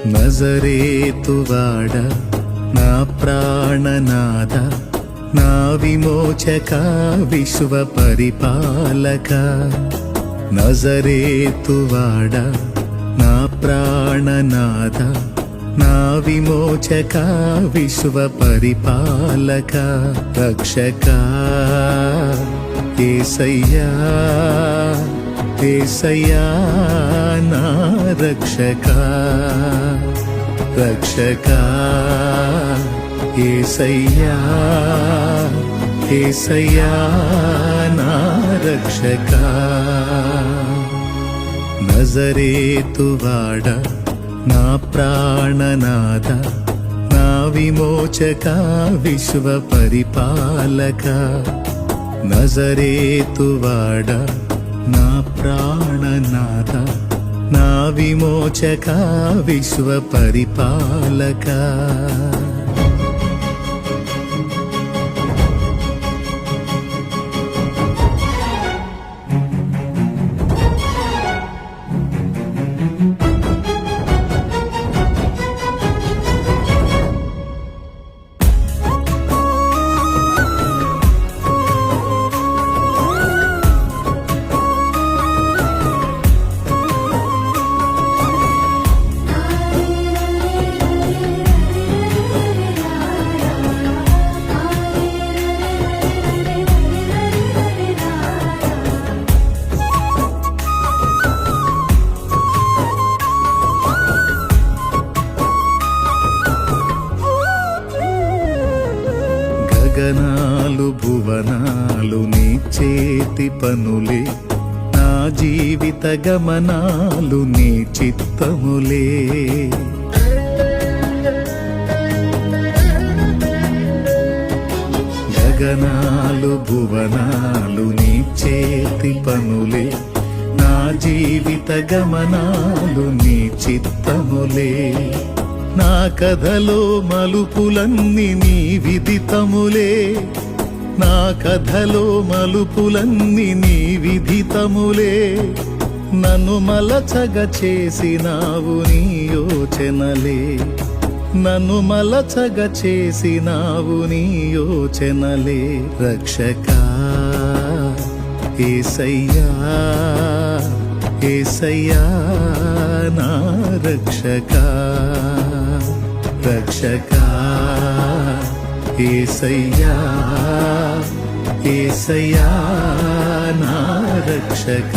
నజరేతువాడ నా ప్రాణనాథ నా విమోచక విశ్వ పరిపాలక నజరేతువాడ నా ప్రాణనాథ నా విమోచక విశ్వ పరిపాలక రక్షక యేసయ్యా యేసయ్యా నా రక్షక రక్షక యేసయ్యా యేసయ్యా నా రక్షక నజరేతువాడ నా ప్రాణనాథ నా విమోచక విశ్వ పరిపాలక నజరేతువాడ నా ప్రాణనాథ నా విమోచక విశ్వ పరిపాలక గగనాలు భువనాలు నీ చేతి పనులే నా జీవిత గమనాలు నీ చిత్తములే గగనాలు భువనాలు నీ చేతి పనులే నా జీవిత గమనాలు నీ చిత్తములే నా కథలో మలుపులన్నీ నీ విదితములే నా కథలో మలుపులన్నీ నీ విదితములే నన్ను మలచగ చేసినావు నీ యోచనలే నన్ను మలచగ చేసినావు నీ యోచనలే రక్షక యేసయ్యా యేసయ్యా నా రక్షక రక్షక యేసయ్యా యేసయ్యా నా రక్షక